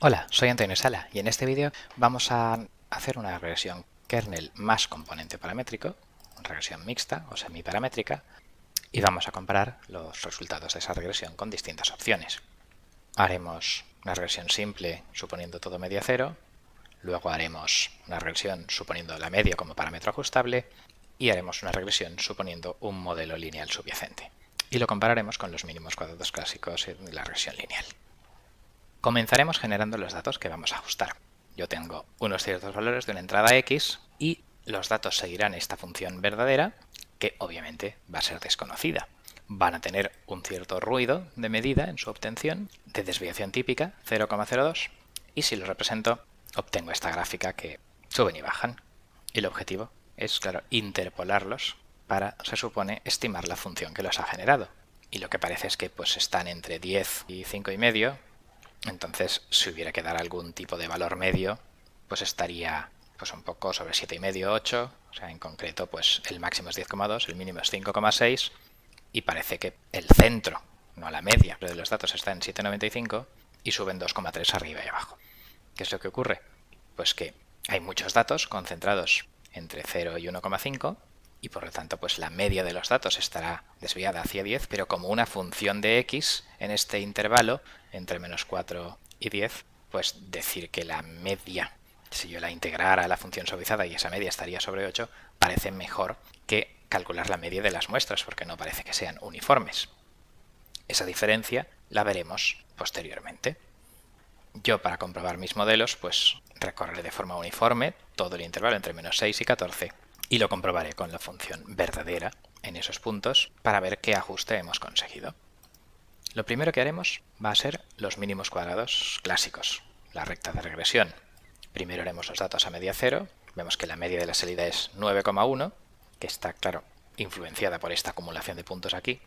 Hola, soy Antonio Sala y en este vídeo vamos a hacer una regresión kernel más componente paramétrico, una regresión mixta o semiparamétrica, y vamos a comparar los resultados de esa regresión con distintas opciones. Haremos una regresión simple suponiendo todo media cero, luego haremos una regresión suponiendo la media como parámetro ajustable y haremos una regresión suponiendo un modelo lineal subyacente. Y lo compararemos con los mínimos cuadrados clásicos de la regresión lineal. Comenzaremos generando los datos que vamos a ajustar. Yo tengo unos ciertos valores de una entrada X y los datos seguirán esta función verdadera, que obviamente va a ser desconocida. Van a tener un cierto ruido de medida en su obtención, de desviación típica 0,02, y si lo represento obtengo esta gráfica que suben y bajan. Y el objetivo es, claro, interpolarlos para, se supone, estimar la función que los ha generado. Y lo que parece es que pues están entre 10 y 5,5. Entonces, si hubiera que dar algún tipo de valor medio, pues estaría pues un poco sobre 7,5, 8. O sea, en concreto, pues el máximo es 10,2, el mínimo es 5,6 y parece que el centro, no la media, pero de los datos está en 7,95 y suben 2,3 arriba y abajo. ¿Qué es lo que ocurre? Pues que hay muchos datos concentrados entre 0 y 1,5 y por lo tanto pues la media de los datos estará desviada hacia 10, pero como una función de x en este intervalo entre menos 4 y 10, pues decir que la media, si yo la integrara a la función suavizada y esa media estaría sobre 8, parece mejor que calcular la media de las muestras, porque no parece que sean uniformes. Esa diferencia la veremos posteriormente. Yo, para comprobar mis modelos, pues recorreré de forma uniforme todo el intervalo entre menos 6 y 14 y lo comprobaré con la función verdadera en esos puntos para ver qué ajuste hemos conseguido. Lo primero que haremos va a ser los mínimos cuadrados clásicos, la recta de regresión. Primero haremos los datos a media cero, vemos que la media de la salida es 9,1, que está, claro, influenciada por esta acumulación de puntos aquí.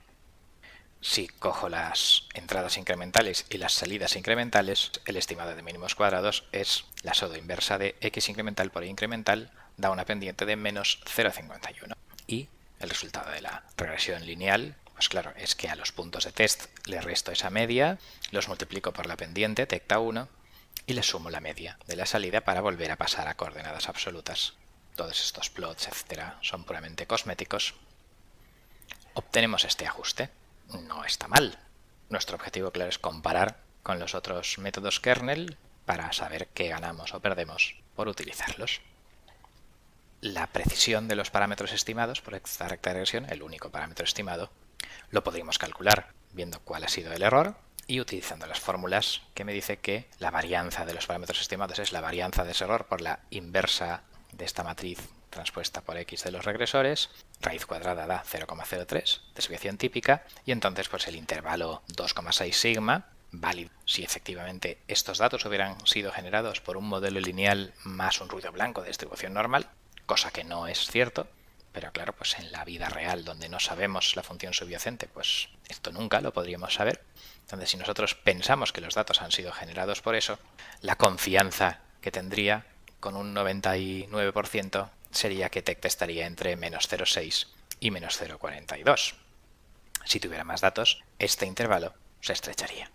Si cojo las entradas incrementales y las salidas incrementales, el estimado de mínimos cuadrados es la pseudo inversa de x incremental por y incremental, da una pendiente de menos 0,51. Y el resultado de la regresión lineal, pues claro, es que a los puntos de test le resto esa media, los multiplico por la pendiente, tecta 1, y le sumo la media de la salida para volver a pasar a coordenadas absolutas. Todos estos plots, etcétera, son puramente cosméticos. Obtenemos este ajuste. No está mal. Nuestro objetivo, claro, es comparar con los otros métodos kernel para saber qué ganamos o perdemos por utilizarlos. La precisión de los parámetros estimados por esta recta de regresión, el único parámetro estimado, lo podríamos calcular viendo cuál ha sido el error y utilizando las fórmulas que me dice que la varianza de los parámetros estimados es la varianza de ese error por la inversa de esta matriz transpuesta por x de los regresores, raíz cuadrada da 0,03, desviación típica, y entonces pues el intervalo 2,6 sigma, válido si efectivamente estos datos hubieran sido generados por un modelo lineal más un ruido blanco de distribución normal, cosa que no es cierto, pero claro, pues en la vida real donde no sabemos la función subyacente, pues esto nunca lo podríamos saber. Entonces, si nosotros pensamos que los datos han sido generados por eso, la confianza que tendría con un 99% sería que tecta estaría entre menos 0,6 y menos 0,42. Si tuviera más datos, este intervalo se estrecharía.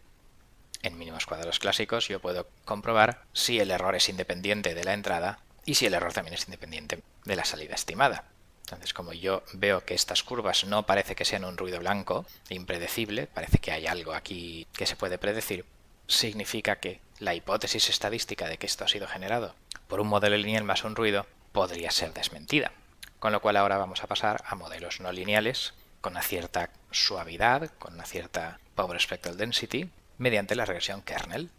En mínimos cuadrados clásicos yo puedo comprobar si el error es independiente de la entrada y si el error también es independiente de la salida estimada. Entonces, como yo veo que estas curvas no parece que sean un ruido blanco impredecible, parece que hay algo aquí que se puede predecir, significa que la hipótesis estadística de que esto ha sido generado por un modelo lineal más un ruido podría ser desmentida. Con lo cual ahora vamos a pasar a modelos no lineales con una cierta suavidad, con una cierta power spectral density, mediante la regresión kernel.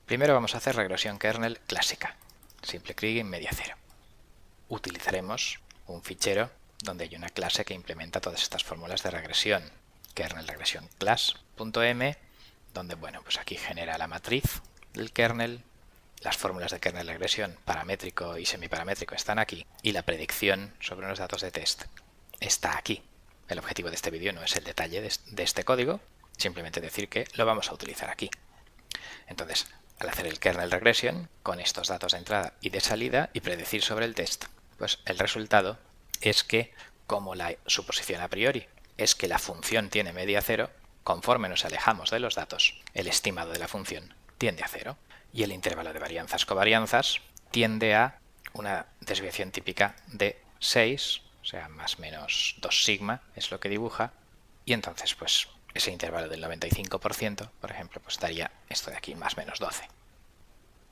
Primero vamos a hacer regresión kernel clásica, simple Kriging media cero. Utilizaremos un fichero donde hay una clase que implementa todas estas fórmulas de regresión, kernel regresión class.m, donde bueno, pues aquí genera la matriz del kernel, las fórmulas de kernel regresión paramétrico y semiparamétrico están aquí y la predicción sobre unos datos de test está aquí. El objetivo de este vídeo no es el detalle de este código, simplemente decir que lo vamos a utilizar aquí. Entonces, al hacer el kernel regression con estos datos de entrada y de salida y predecir sobre el test, pues el resultado es que, como la suposición a priori es que la función tiene media cero, conforme nos alejamos de los datos, el estimado de la función tiende a 0. Y el intervalo de varianzas-covarianzas tiende a una desviación típica de 6, o sea, más menos 2 sigma es lo que dibuja, y entonces pues ese intervalo del 95%, por ejemplo, pues daría esto de aquí, más menos 12.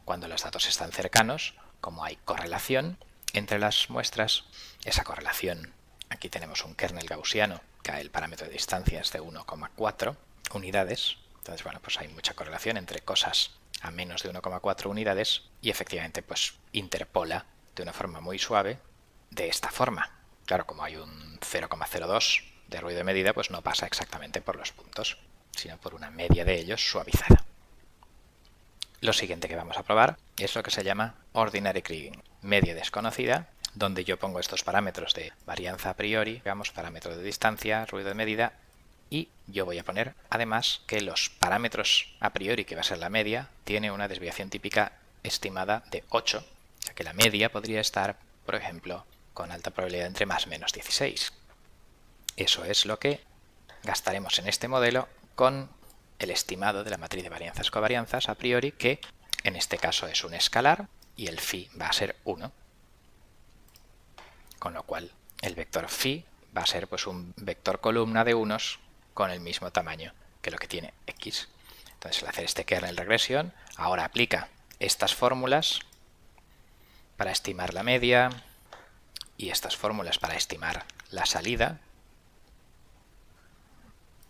Cuando los datos están cercanos, como hay correlación entre las muestras, esa correlación, aquí tenemos un kernel gaussiano, que el parámetro de distancia es de 1,4 unidades, entonces bueno, pues hay mucha correlación entre cosas a menos de 1,4 unidades y efectivamente pues interpola de una forma muy suave de esta forma. Claro, como hay un 0,02 de ruido de medida, pues no pasa exactamente por los puntos, sino por una media de ellos suavizada. Lo siguiente que vamos a probar es lo que se llama Ordinary Kriging, media desconocida, donde yo pongo estos parámetros de varianza a priori, digamos, parámetro de distancia, ruido de medida, y yo voy a poner además que los parámetros a priori, que va a ser la media, tiene una desviación típica estimada de 8, o sea que la media podría estar, por ejemplo, con alta probabilidad entre más o menos 16. Eso es lo que gastaremos en este modelo con el estimado de la matriz de varianzas-covarianzas a priori, que en este caso es un escalar y el phi va a ser 1. Con lo cual el vector phi va a ser pues un vector columna de unos con el mismo tamaño que lo que tiene x. Entonces al hacer este kernel regresión, ahora aplica estas fórmulas para estimar la media y estas fórmulas para estimar la salida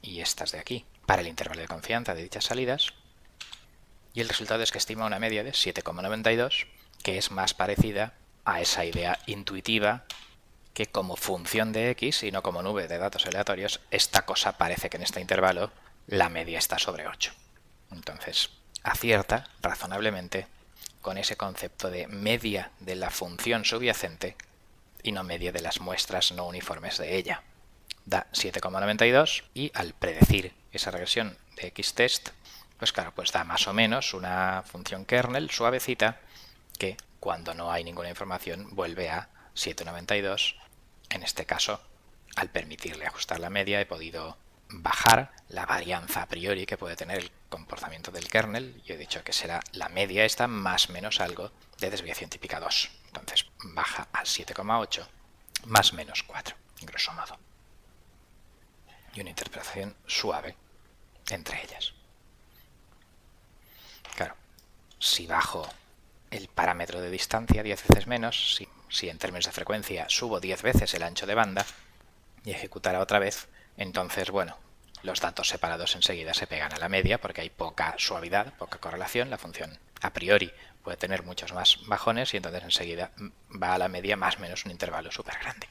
y estas de aquí para el intervalo de confianza de dichas salidas, y el resultado es que estima una media de 7,92, que es más parecida a esa idea intuitiva que como función de x y no como nube de datos aleatorios, esta cosa parece que en este intervalo la media está sobre 8. Entonces acierta razonablemente con ese concepto de media de la función subyacente y no media de las muestras no uniformes de ella. Da 7,92 y al predecir esa regresión de xtest, pues claro, pues da más o menos una función kernel suavecita que cuando no hay ninguna información vuelve a 7,92. En este caso, al permitirle ajustar la media, he podido bajar la varianza a priori que puede tener el comportamiento del kernel. Yo he dicho que será la media esta más menos algo de desviación típica 2. Entonces baja a 7,8 más menos 4, grosso modo. Y una interpretación suave entre ellas. Claro, si bajo el parámetro de distancia 10 veces menos, si en términos de frecuencia subo 10 veces el ancho de banda y ejecutara otra vez, entonces, bueno, los datos separados enseguida se pegan a la media porque hay poca suavidad, poca correlación. La función a priori puede tener muchos más bajones y entonces enseguida va a la media más o menos un intervalo súper grande.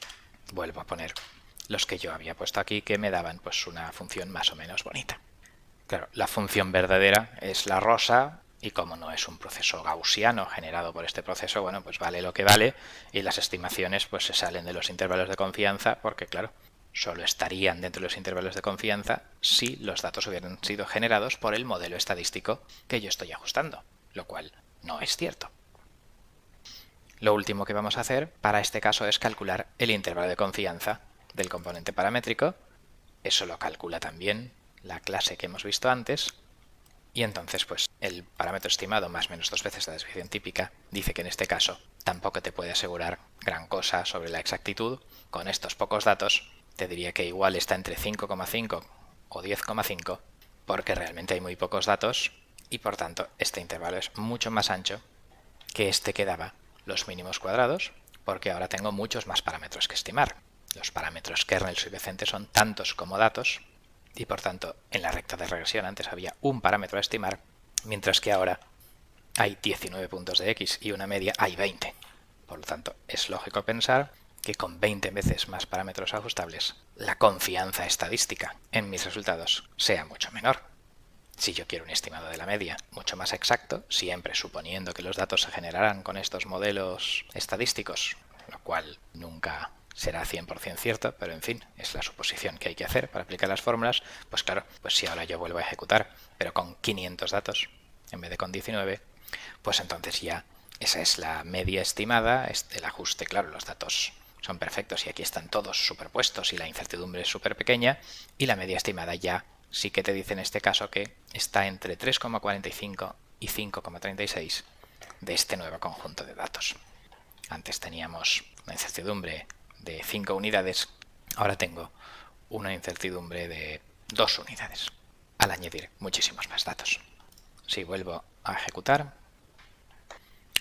Vuelvo a poner los que yo había puesto aquí que me daban pues una función más o menos bonita. Claro, la función verdadera es la rosa y como no es un proceso gaussiano generado por este proceso, bueno, pues vale lo que vale y las estimaciones pues se salen de los intervalos de confianza porque, claro, solo estarían dentro de los intervalos de confianza si los datos hubieran sido generados por el modelo estadístico que yo estoy ajustando, lo cual no es cierto. Lo último que vamos a hacer para este caso es calcular el intervalo de confianza del componente paramétrico. Eso lo calcula también la clase que hemos visto antes. Y entonces, pues, el parámetro estimado más o menos 2 veces la desviación típica dice que en este caso tampoco te puede asegurar gran cosa sobre la exactitud. Con estos pocos datos te diría que igual está entre 5,5 o 10,5 porque realmente hay muy pocos datos y por tanto este intervalo es mucho más ancho que este que daba los mínimos cuadrados porque ahora tengo muchos más parámetros que estimar. Los parámetros kernel subyacentes son tantos como datos y por tanto en la recta de regresión antes había un parámetro a estimar, mientras que ahora hay 19 puntos de x y una media hay 20. Por lo tanto, es lógico pensar que con 20 veces más parámetros ajustables, la confianza estadística en mis resultados sea mucho menor. Si yo quiero un estimado de la media mucho más exacto, siempre suponiendo que los datos se generarán con estos modelos estadísticos, lo cual nunca será 100% cierto, pero en fin, es la suposición que hay que hacer para aplicar las fórmulas, pues claro, pues si ahora yo vuelvo a ejecutar, pero con 500 datos en vez de con 19, pues entonces ya esa es la media estimada, el ajuste, claro, los datos son perfectos y aquí están todos superpuestos y la incertidumbre es súper pequeña y la media estimada ya sí que te dice en este caso que está entre 3,45 y 5,36 de este nuevo conjunto de datos. Antes teníamos una incertidumbre de 5 unidades, ahora tengo una incertidumbre de 2 unidades, al añadir muchísimos más datos. Si vuelvo a ejecutar,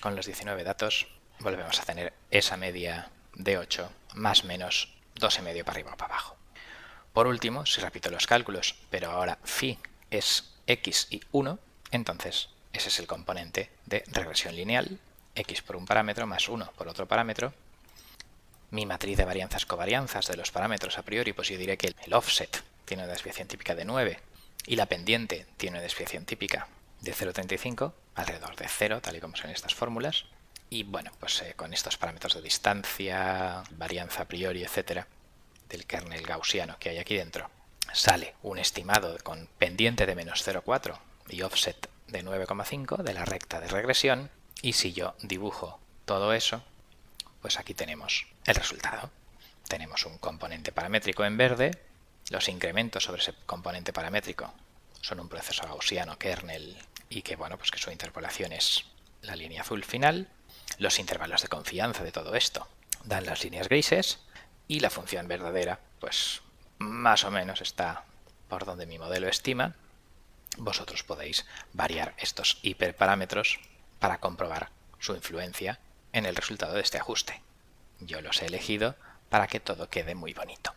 con los 19 datos volvemos a tener esa media de 8 más menos 2,5 para arriba o para abajo. Por último, si repito los cálculos, pero ahora phi es x y 1, entonces ese es el componente de regresión lineal, x por un parámetro más 1 por otro parámetro. Mi matriz de varianzas-covarianzas de los parámetros a priori, pues yo diré que el offset tiene una desviación típica de 9 y la pendiente tiene una desviación típica de 0,35, alrededor de 0, tal y como son estas fórmulas. Y bueno, pues con estos parámetros de distancia, varianza a priori, etcétera, del kernel gaussiano que hay aquí dentro, sale un estimado con pendiente de menos 0,4 y offset de 9,5 de la recta de regresión. Y si yo dibujo todo eso, pues aquí tenemos el resultado. Tenemos un componente paramétrico en verde, los incrementos sobre ese componente paramétrico son un proceso gaussiano kernel y que bueno, pues que su interpolación es la línea azul final. Los intervalos de confianza de todo esto dan las líneas grises y la función verdadera pues más o menos está por donde mi modelo estima. Vosotros podéis variar estos hiperparámetros para comprobar su influencia en el resultado de este ajuste. Yo los he elegido para que todo quede muy bonito.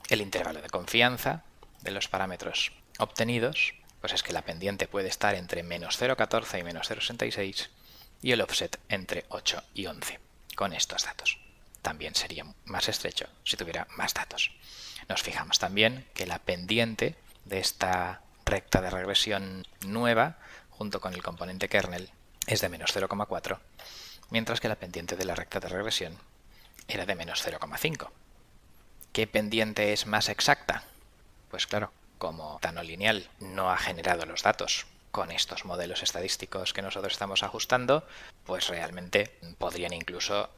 El intervalo de confianza de los parámetros obtenidos pues es que la pendiente puede estar entre menos 0,14 y menos 0,66 y el offset entre 8 y 11 con estos datos. También sería más estrecho si tuviera más datos. Nos fijamos también que la pendiente de esta recta de regresión nueva junto con el componente kernel es de menos 0,4, mientras que la pendiente de la recta de regresión era de menos 0,5. ¿Qué pendiente es más exacta? Pues claro, como Tano lineal no ha generado los datos con estos modelos estadísticos que nosotros estamos ajustando, pues realmente podrían incluso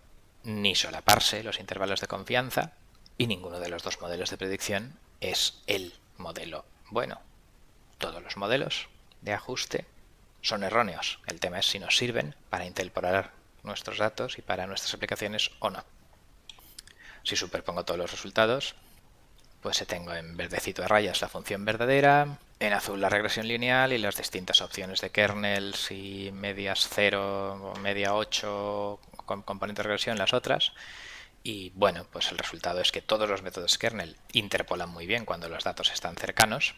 ni solaparse los intervalos de confianza y ninguno de los dos modelos de predicción es el modelo bueno. Todos los modelos de ajuste son erróneos. El tema es si nos sirven para interpolar nuestros datos y para nuestras aplicaciones o no. Si superpongo todos los resultados, pues tengo en verdecito a rayas la función verdadera, en azul la regresión lineal y las distintas opciones de kernels y medias 0 o media 8 con componente de regresión las otras. Y bueno, pues el resultado es que todos los métodos kernel interpolan muy bien cuando los datos están cercanos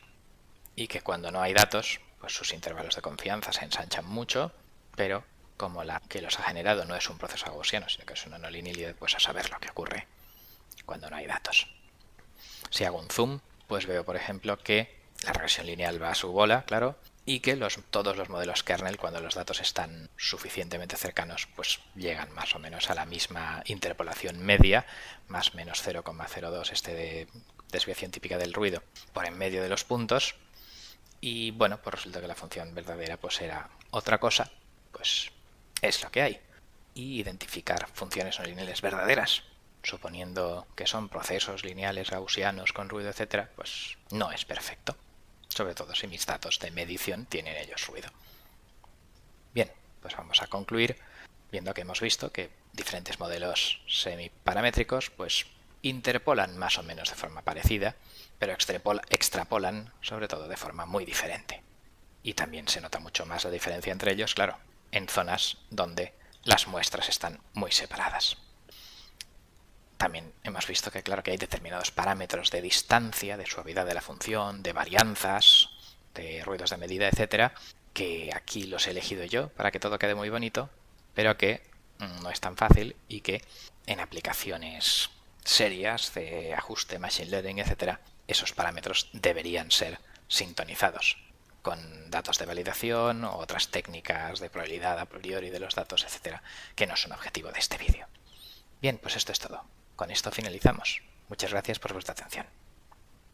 y que cuando no hay datos, pues sus intervalos de confianza se ensanchan mucho, pero como la que los ha generado no es un proceso gaussiano, sino que es una no linealidad, pues a saber lo que ocurre cuando no hay datos. Si hago un zoom, pues veo, por ejemplo, que la regresión lineal va a su bola, claro, y que todos los modelos kernel, cuando los datos están suficientemente cercanos, pues llegan más o menos a la misma interpolación media, más menos 0,02 de desviación típica del ruido por en medio de los puntos. Y bueno, pues resulta que la función verdadera pues era otra cosa, pues es lo que hay. Y identificar funciones no lineales verdaderas, suponiendo que son procesos lineales gaussianos con ruido, etcétera, pues no es perfecto. Sobre todo si mis datos de medición tienen ellos ruido. Bien, pues vamos a concluir viendo que hemos visto que diferentes modelos semiparamétricos pues interpolan más o menos de forma parecida, pero extrapolan sobre todo de forma muy diferente. Y también se nota mucho más la diferencia entre ellos, claro, en zonas donde las muestras están muy separadas. También hemos visto que claro que hay determinados parámetros de distancia, de suavidad de la función, de varianzas, de ruidos de medida, etcétera, que aquí los he elegido yo para que todo quede muy bonito, pero que no es tan fácil y que en aplicaciones serias de ajuste, machine learning, etcétera, esos parámetros deberían ser sintonizados con datos de validación o otras técnicas de probabilidad a priori de los datos, etcétera, que no son objetivo de este vídeo. Bien, pues esto es todo. Con esto finalizamos. Muchas gracias por vuestra atención.